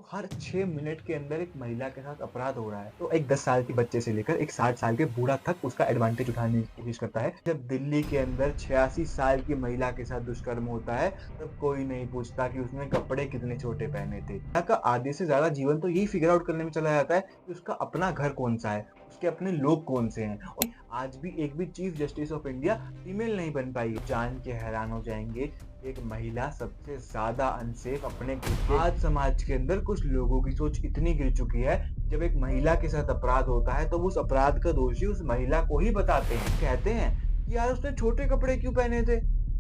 हर 6 minute के अंदर एक महिला के साथ अपराध हो रहा है। तो एक 10 साल के बच्चे से लेकर एक 60 साल के बूढ़ा तक उसका एडवांटेज उठाने की कोशिश करता है। जब दिल्ली के अंदर 86 साल की महिला के साथ दुष्कर्म होता है, तब कोई नहीं पूछता कि उसने कपड़े कितने छोटे पहने थे। महिला का आधे से ज़्यादा जीवन तो यही फिगर आउट करने में चला जाता है कि उसका अपना घर कौन-सा है, उसके अपने लोग कौन से हैं। और आज भी एक भी chief justice of India female नहीं बन पाई है। जान के हैरान हो जाएँगे, एक महिला सबसे ज़्यादा अनसेफ अपने खुद के। आज समाज के अंदर कुछ लोगों की सोच इतनी गिर चुकी है, जब एक महिला के साथ अपराध होता है तो वो उस अपराध का दोषी उस महिला को ही बताते हैं। कहते हैं कि यार उसने छोटे कपड़े क्यों पहने थे?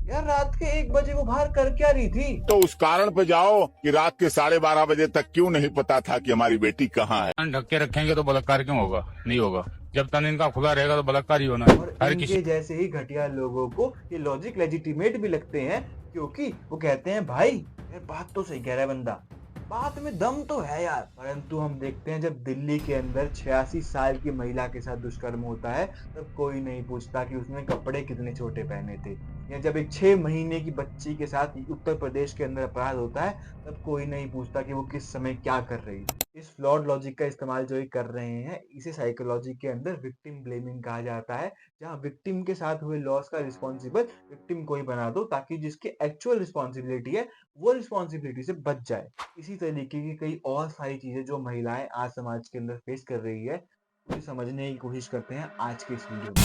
यार रात के 1 बजे वो बाहर कर क्या रही थी? तो उस कारण पे जाओ कि रात के 12:30 बजे तक क्यों नहीं पता था कि हमारी बेटी कहाँ है। कान ढक के रखेंगे तो बलात्कार क्यों होगा? नहीं होगा। जब तन इनका खुला रहेगा तो बलात्कार ही होना है। और हर किसी इनके जैसे ही घटिया लोगों को ये लॉजिक लेजिटिमेट भी लगते हैं, क्योंकि वो कहते हैं भाई यार बात तो सही कह रहा है बंदा, बात में दम तो है यार। परंतु हम देखते हैं जब दिल्ली के अंदर 86 साल की महिला के साथ दुष्कर्म होता है, तब कोई नहीं पूछता कि उसने कपड़े कितने छोटे पहने थे। या जब एक 6 महीने की बच्ची के साथ उत्तर प्रदेश के अंदर अपराध होता है, तब कोई नहीं पूछता कि वो किस समय क्या कर रही थी। इस फ्लॉड लॉजिक का इस्तेमाल जो ये कर रहे हैं, इसे साइकोलॉजी के अंदर विक्टिम ब्लेमिंग कहा जाता है, जहाँ विक्टिम के साथ हुए लॉस का रिस्पॉन्सिबल विक्टिम को ही बना दो, ताकि जिसकी एक्चुअल रिस्पॉन्सिबिलिटी है वो रिस्पॉन्सिबिलिटी से बच जाए। इसी तरीके की कई और सारी चीजें जो महिलाएं आज समाज के अंदर फेस कर रही है, उसे समझने की कोशिश करते हैं आज के इस वीडियो में।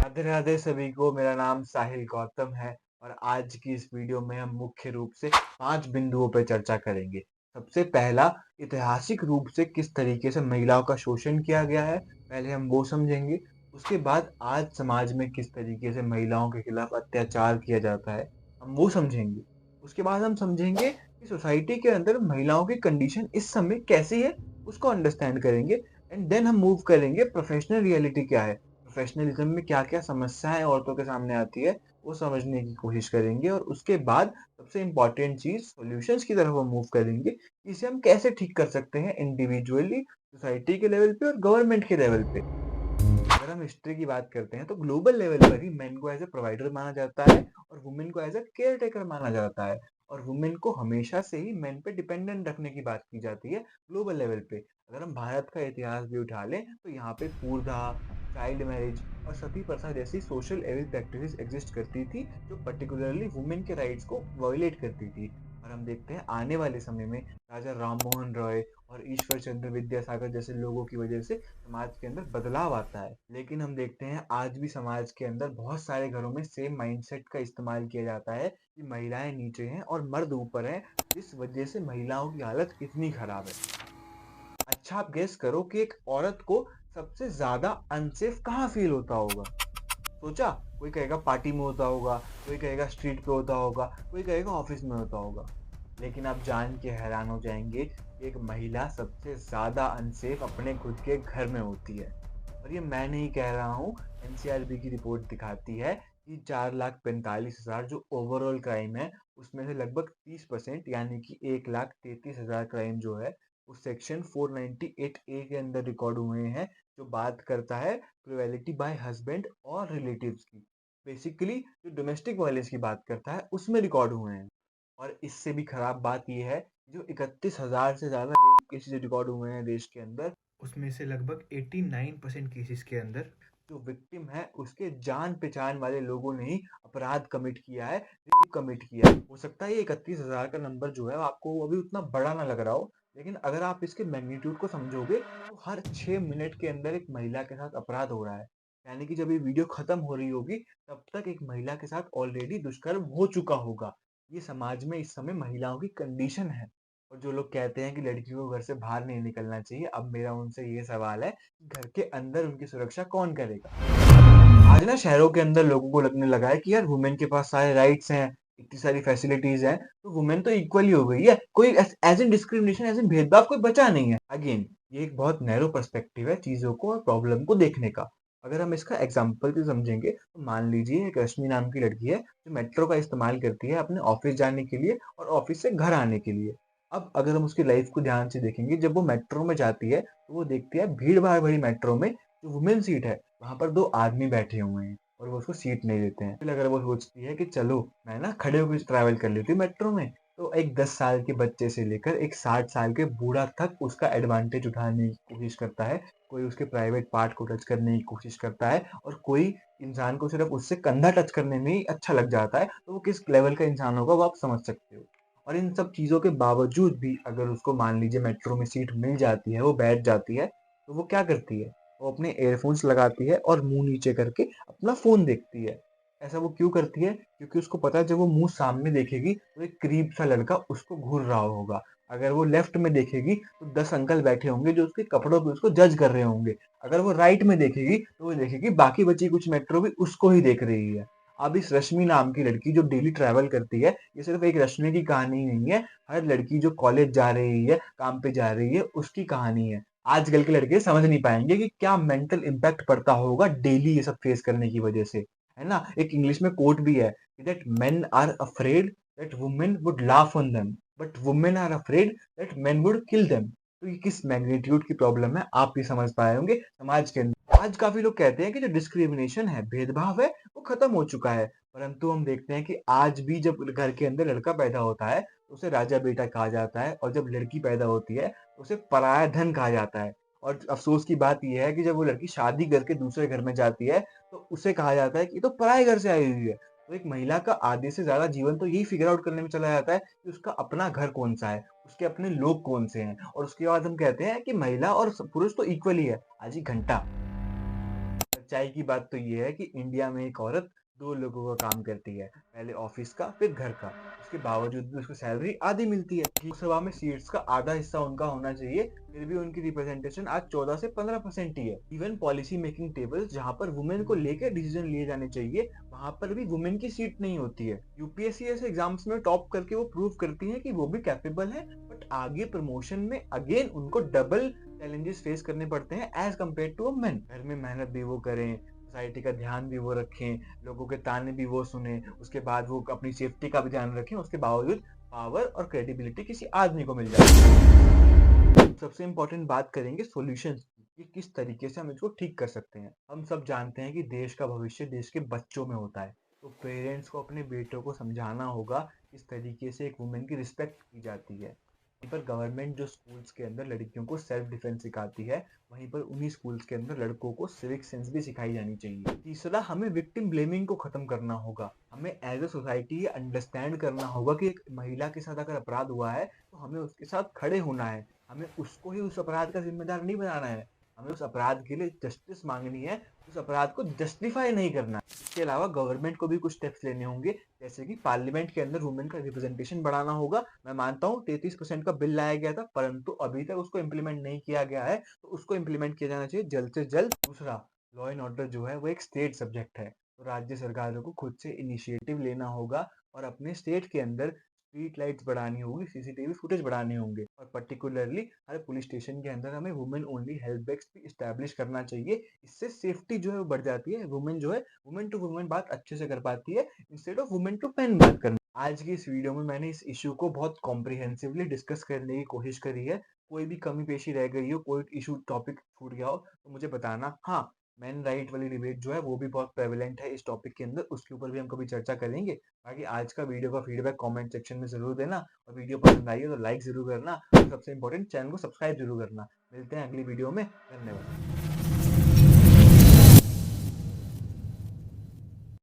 राधे राधे सभी को, मेरा नाम साहिल गौतम है और आज की इस वीडियो में हम मुख्य रूप से 5 बिंदुओं पर चर्चा करेंगे। सबसे पहला, ऐतिहासिक रूप से किस तरीके से महिलाओं का शोषण किया गया है, पहले हम वो समझेंगे। उसके बाद आज समाज में किस तरीके से महिलाओं के खिलाफ अत्याचार किया जाता है, हम वो समझेंगे। उसके बाद हम समझेंगे कि सोसाइटी के अंदर महिलाओं की कंडीशन इस समय कैसी है, उसको अंडरस्टैंड करेंगे। एंड देन हम मूव करेंगे प्रोफेशनल रियलिटी क्या है, प्रोफेशनलिज्म में क्या-क्या समस्याएँ औरतों के सामने आती है, वो समझने की कोशिश करेंगे। और उसके बाद सबसे इम्पोर्टेंट चीज़ सॉल्यूशंस की तरफ हम मूव करेंगे, कि इसे हम कैसे ठीक कर सकते हैं इंडिविजुअली, सोसाइटी के लेवल पे और गवर्नमेंट के लेवल पे। अगर हम हिस्ट्री की बात करते हैं तो ग्लोबल लेवल पर ही मेन को एज़ अ प्रोवाइडर माना जाता है और वुमेन को एज़ अ केयर टेकर माना जाता है। और वुमेन को हमेशा से ही मेन पे डिपेंडेंट रखने की बात की जाती है ग्लोबल लेवल पे। अगर हम भारत का इतिहास भी उठा लें तो यहाँ पे क्रूरधा, चाइल्ड मैरिज और सती प्रथा जैसी सोशल एविल प्रैक्टिसेस एग्जिस्ट करती थी, जो पर्टिकुलरली वुमेन के राइट्स को वायलेट करती थी। और हम देखते हैं आने वाले समय में राजा राम मोहन रॉय और ईश्वर चंद्र विद्यासागर जैसे लोगों की वजह से समाज के अंदर बदलाव आता है। लेकिन हम देखते हैं आज भी समाज के अंदर बहुत सारे घरों में सेम माइंडसेट का इस्तेमाल किया जाता है कि महिलाएं नीचे हैं और मर्द ऊपर हैं, जिस वजह से महिलाओं की हालत कितनी खराब है। अच्छा, आप गेस करो कि एक औरत को सबसे ज्यादा अनसेफ कहाँ फील होता होगा? सोचा? कोई कहेगा पार्टी में होता होगा, कोई कहेगा स्ट्रीट पे होता होगा, कोई कहेगा ऑफिस में होता होगा। लेकिन आप जान के हैरान हो जाएंगे कि एक महिला सबसे ज्यादा अनसेफ अपने खुद के घर में होती है। और ये मैं नहीं कह रहा हूँ, एनसीआरबी की रिपोर्ट दिखाती है कि 4,45,000 जो ओवरऑल क्राइम है, उसमें से लगभग 30% यानी कि 1,33,000 क्राइम जो है, उस सेक्शन 498A के अंदर रिकॉर्ड हुए हैं, जो बात करता है क्रुएलिटी बाय हस्बैंड और रिलेटिव्स की। बेसिकली जो डोमेस्टिक वायलेंस की बात करता है, उसमें रिकॉर्ड हुए हैं। और इससे भी खराब बात ये है, जो 31,000 से ज़्यादा रेप केसेस रिकॉर्ड हुए हैं देश के अंदर, उसमें से लगभग 89% केसेस के अंदर जो विक्टिम है उसके जान पहचान वाले लोगों ने ही अपराध कमिट किया है, रेप कमिट किया है। हो सकता है ये 31,000 का नंबर जो है आपको अभी उतना बड़ा ना लग रहा हो, लेकिन अगर आप इसके मैग्नीट्यूड को समझोगे तो हर 6 मिनट के अंदर एक महिला के साथ अपराध हो रहा है। यानी कि जब ये वीडियो खत्म हो रही होगी, तब तक एक महिला के साथ ऑलरेडी दुष्कर्म हो चुका होगा। ये समाज में इस समय महिलाओं की कंडीशन है। और जो लोग कहते हैं कि लड़कियों को घर से बाहर नहीं निकलना चाहिए, अब मेरा उनसे ये सवाल है कि घर के अंदर उनकी सुरक्षा कौन करेगा? आज ना शहरों के अंदर लोगों को लगने लगा है कि यार वुमेन के पास सारे राइट्स हैं, इतनी सारी फैसिलिटीज हैं, तो वुमेन तो इक्वल ही हो गई है, कोई age in discrimination, age in भेदभाव कोई बचा नहीं है। अगेन ये एक बहुत नैरो पर्सपेक्टिव है चीजों को और प्रॉब्लम को देखने का। अगर हम इसका एग्जाम्पल से समझेंगे तो मान लीजिए एक रश्मि नाम की लड़की है जो मेट्रो का इस्तेमाल करती है अपने ऑफिस जाने के लिए और ऑफिस से घर आने के लिए। अब अगर हम उसकी लाइफ को ध्यान से देखेंगे, जब वो मेट्रो में जाती है तो वो देखती है भीड़ भाड़ भरी मेट्रो में जो वुमेन सीट है, वहां पर 2 आदमी बैठे हुए हैं। और वो उसको सीट नहीं देते हैं। फिर अगर वो सोचती है कि चलो मैं ना खड़े होकर ट्रैवल कर लेती हूँ मेट्रो में, तो एक 10 साल के बच्चे से लेकर एक 60 साल के बूढ़ा तक उसका एडवांटेज उठाने की कोशिश करता है। कोई उसके प्राइवेट पार्ट को टच करने की कोशिश करता है और कोई इंसान को सिर्फ़ उससे कंधा टच करने में ही अच्छा लग जाता है, तो वो किस लेवल का इंसान होगा वो आप समझ सकते हो। और इन सब चीज़ों के बावजूद भी अगर उसको मान लीजिए मेट्रो में सीट मिल जाती है, वो बैठ जाती है, तो वो क्या करती है? वो अपने ईयरफ़ोन्स लगाती है और मुँह नीचे करके अपना फ़ोन देखती है। ऐसा वो क्यों करती है? क्योंकि उसको पता है जब वो मुँह सामने देखेगी तो एक क्रीप सा लड़का उसको घूर रहा होगा। अगर वो लेफ्ट में देखेगी तो 10 अंकल बैठे होंगे जो उसके कपड़ों पे उसको जज कर रहे होंगे। अगर वो राइट में देखेगी तो वो देखेगी बाकी बची कुछ मेट्रो भी उसको ही देख रही है। अब इस रश्मि नाम की लड़की जो डेली ट्रैवल करती है, ये सिर्फ़ एक रश्मि की कहानी नहीं है, हर लड़की जो कॉलेज जा रही है, काम पे जा रही है, उसकी कहानी है। आजकल के लड़के समझ नहीं पाएँगे कि क्या मेंटल इम्पैक्ट पड़ता होगा डेली ये सब फेस करने की वजह से, है ना? एक इंग्लिश में कोट भी है that men are afraid that women would laugh on them, but women are afraid that men would kill them. तो ये किस मैग्नीट्यूड की प्रॉब्लम है, आप भी समझ पाए होंगे समाज के अंदर। आज काफ़ी लोग कहते हैं कि जो डिस्क्रिमिनेशन है, भेदभाव है, वो खत्म हो चुका है। परंतु हम देखते हैं कि आज भी जब घर के अंदर लड़का पैदा होता है, तो उसे राजा बेटा कहा जाता है और जब लड़की पैदा होती है, तो उसे पराया धन कहा जाता है। और अफ़सोस की बात ये है कि जब वो लड़की शादी करके दूसरे घर में जाती है, तो उसे कहा जाता है कि ये तो पराए घर से आई हुई है। तो एक महिला का आधे से ज़्यादा जीवन तो यही फ़िगर आउट करने में चला जाता है कि उसका अपना घर कौन-सा है, उसके अपने लोग कौन से हैं और उसके बाद हम कहते हैं कि महिला और पुरुष तो इक्वल ही है। आज ही घंटा। सच्चाई की बात तो ये है कि इंडिया में एक औरत 2 लोगों का काम करती है, पहले ऑफिस का फिर घर का। उसके बावजूद भी उसको सैलरी आधी मिलती है। लोकसभा में सीट्स का आधा हिस्सा उनका होना चाहिए, फिर भी उनकी रिप्रेजेंटेशन आज 14 से 15% ही है। इवन पॉलिसी मेकिंग टेबल्स जहाँ पर वुमेन को लेकर डिसीजन लिए जाने चाहिए, वहाँ पर भी वुमेन की सीट नहीं होती है। यूपीएससी ऐसे एग्जाम्स में टॉप करके वो प्रूव करती है कि वो भी कैपेबल है, बट आगे प्रमोशन में अगेन उनको डबल चैलेंजेस फेस करने पड़ते हैं as compare to a men. घर में मेहनत भी वो करें, सोसाइटी का ध्यान भी वो रखें, लोगों के ताने भी वो सुने, उसके बाद वो अपनी सेफ्टी का भी ध्यान रखें, उसके बावजूद पावर और क्रेडिबिलिटी किसी आदमी को मिल जाती है। सबसे इम्पोर्टेंट बात करेंगे सॉल्यूशंस की, कि किस तरीके से हम इसको ठीक कर सकते हैं। हम सब जानते हैं कि देश का भविष्य देश के बच्चों में होता है, तो पेरेंट्स को अपने बेटों को समझाना होगा किस तरीके से एक वुमेन की रिस्पेक्ट की जाती है। वहीं पर गवर्नमेंट जो स्कूल्स के अंदर लड़कियों को सेल्फ डिफेंस सिखाती है, वहीं पर उन्हीं स्कूल्स के अंदर लड़कों को सिविक सेंस भी सिखाई जानी चाहिए। तीसरा, हमें विक्टिम ब्लेमिंग को खत्म करना होगा। हमें एज अ सोसाइटी ये अंडरस्टैंड करना होगा कि एक महिला के साथ अगर अपराध हुआ है, तो हमें उसके साथ खड़े होना है। हमें उसको ही उस अपराध का जिम्मेदार नहीं बनाना है। हमें उस अपराध के लिए जस्टिस मांगनी है, उस अपराध को जस्टिफाई नहीं करना है। इसके अलावा गवर्नमेंट को भी कुछ स्टेप्स लेने होंगे, जैसे कि पार्लियामेंट के अंदर वुमेन का रिप्रेजेंटेशन बढ़ाना होगा। मैं मानता हूँ 33% का बिल लाया गया था, परंतु अभी तक उसको इम्प्लीमेंट नहीं किया गया है, तो उसको इम्प्लीमेंट किया जाना चाहिए जल्द से जल्द। दूसरा, लॉ एंड ऑर्डर जो है वो एक स्टेट सब्जेक्ट है, तो राज्य सरकारों को खुद से इनिशिएटिव लेना होगा और अपने स्टेट के अंदर स्ट्रीट लाइट्स बढ़ानी होगी, सीसीटीवी फुटेज बढ़ाने होंगे और पर्टिकुलरली हर पुलिस स्टेशन के अंदर हमें वुमेन ओनली हेल्प डेस्क भी इस्टेब्लिश करना चाहिए। इससे सेफ्टी जो है वो बढ़ जाती है। वुमेन जो है वुमेन टू वुमेन बात अच्छे से कर पाती है instead of women to man बात करना। आज की इस वीडियो में मैंने इस इशू को बहुत कॉम्प्रिहेंसिवली डिस्कस करने की कोशिश करी है। कोई भी कमी पेशी रह गई हो, कोई इशू टॉपिक छूट गया हो तो मुझे बताना। हाँ, मैन राइट वाली डिबेट जो है वो भी बहुत प्रेवलेंट है इस टॉपिक के अंदर, उसके ऊपर भी हम कभी चर्चा करेंगे। बाकी आज का वीडियो का फीडबैक कमेंट सेक्शन में ज़रूर देना और वीडियो पसंद आई हो तो लाइक ज़रूर करना और सबसे इम्पोर्टेंट चैनल को सब्सक्राइब ज़रूर करना। मिलते हैं अगली वीडियो में। धन्यवाद।